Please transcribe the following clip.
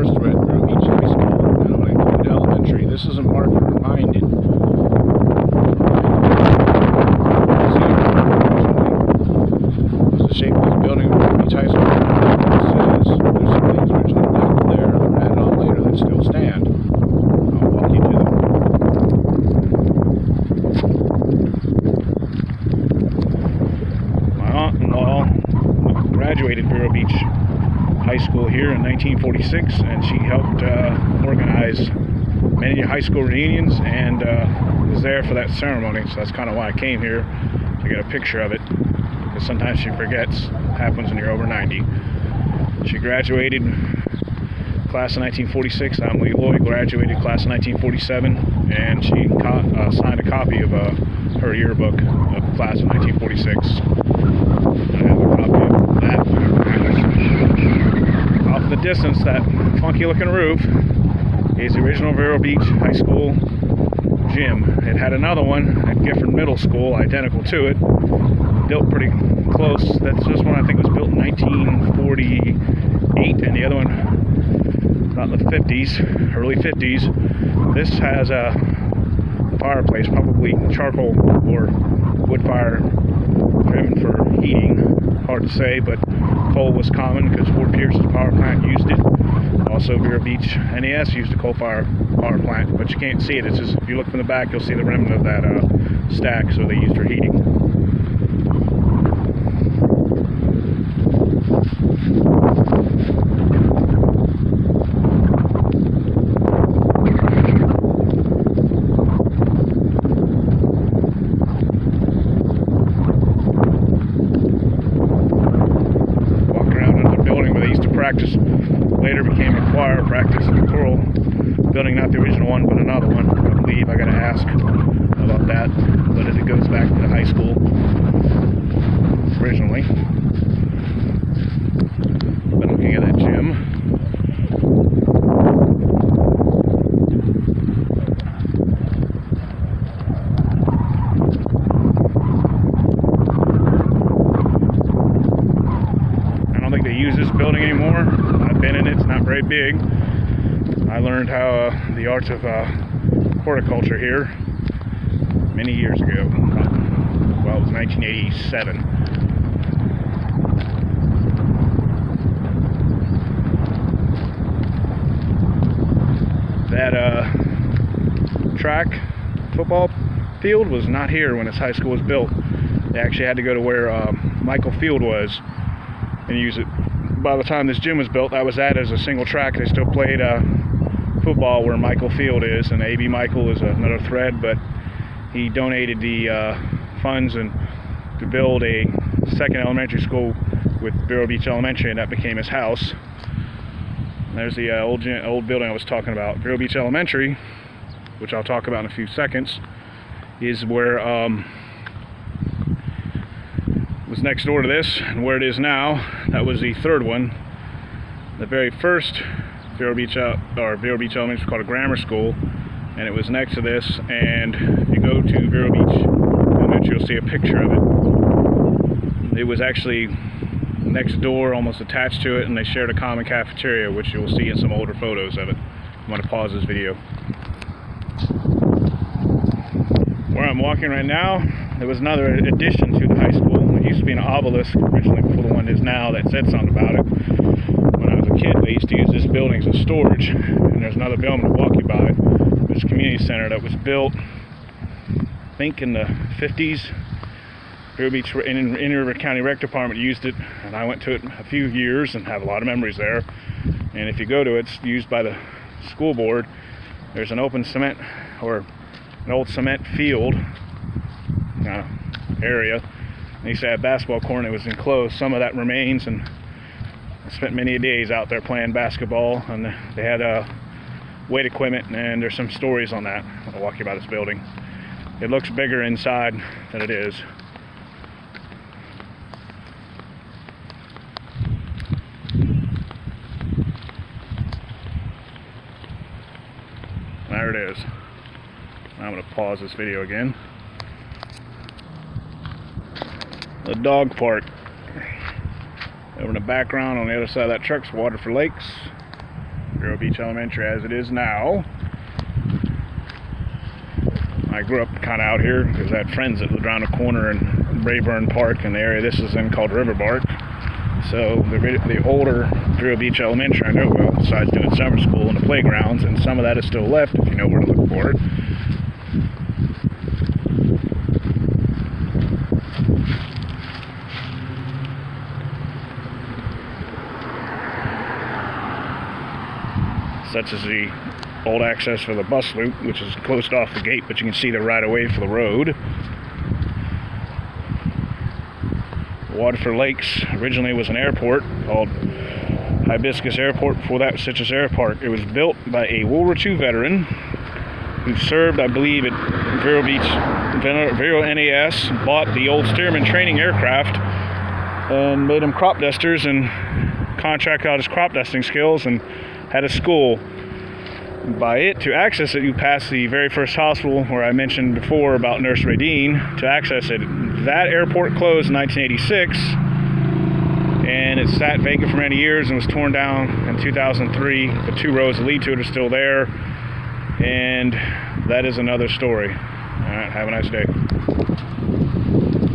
first were at Vero Beach High School, and when I came to elementary, this is a marker reminded. The shape of this building at Vero Beach High School says there's some things originally left there or added on later that still stand. I'll walk you to them. My aunt-in-law graduated Vero Beach High School here in 1946, and she helped organize many high school reunions and was there for that ceremony, so that's kind of why I came here to get a picture of it, because sometimes she forgets what happens when you're over 90. She graduated class of 1946. Emily Lloyd graduated class of 1947, and she signed a copy of her yearbook of class of 1946. I have a copy of that. Off in the distance, that funky looking roof is the original Vero Beach High School gym. It had another one at Gifford Middle School, identical to it, built pretty close. This one I think was built in 1948, and the other one about in the 50s, early 50s. This has a fireplace, probably charcoal or wood fire driven for heating. Hard to say, but coal was common because Fort Pierce's power plant used it. Also, Vero Beach NES used a coal fire power plant, but you can't see it. It's just, if you look from the back, you'll see the remnant of that stack, so they used for heating. Practice later became a choir practice in the choral building, not the original one, but another one. I believe I gotta ask about that, but it goes back to the high school originally. Been looking at that gym. Use this building anymore. I've been in it. It's not very big. I learned how the arts of horticulture here many years ago. Well, it was 1987. That track football field was not here when this high school was built. They actually had to go to where Michael Field was and use it. By the time this gym was built, that was added as a single track. They still played football where Michael Field is, and A.B. Michael is another thread, but he donated the funds and to build a second elementary school with Vero Beach Elementary, and that became his house. And there's the old building I was talking about. Vero Beach Elementary, which I'll talk about in a few seconds, is where was next door to this, and where it is now, that was the third one. The very first Vero Beach Elementary was called a grammar school, and it was next to this. And if you go to Vero Beach Elementary, you'll see a picture of it. It was actually next door, almost attached to it, and they shared a common cafeteria, which you'll see in some older photos of it. I'm going to pause this video. Where I'm walking right now, there was another addition to the high school. It used to be an obelisk originally before the one it is now that said something about it. When I was a kid, they used to use this building as a storage, and there's another building to walk you by. There's a community center that was built, I think, in the 50s. Vero Beach River County Rec Department used it, and I went to it a few years and have a lot of memories there. And if you go to it, it's used by the school board. There's an open cement, or an old cement field area. They used to have a basketball court, and it was enclosed. Some of that remains, and I spent many days out there playing basketball, and they had weight equipment, and there's some stories on that. I'll walk you by this building. It looks bigger inside than it is. There it is. I'm going to pause this video again. The dog park. Over in the background on the other side of that truck's Water for Lakes. Vero Beach Elementary as it is now. I grew up kind of out here because I had friends that lived around the corner in Brayburn Park in the area this is in called Riverbark. So the older Vero Beach Elementary I know well, besides doing summer school in the playgrounds, and some of that is still left if you know where to look for it. Such as the old access for the bus loop, which is closed off the gate, but you can see the right of way for the road. Waterford Lakes originally was an airport called Hibiscus Airport. Before that was Citrus Air Park. It was built by a World War II veteran who served, I believe, at Vero Beach, Vero NAS, bought the old Stearman training aircraft and made him crop dusters and contracted out his crop dusting skills and had a school. By it, to access it, you pass the very first hospital where I mentioned before about Nurse Radine to access it. That airport closed in 1986, and it sat vacant for many years and was torn down in 2003. The 2 roads that lead to it are still there, and that is another story. All right, have a nice day.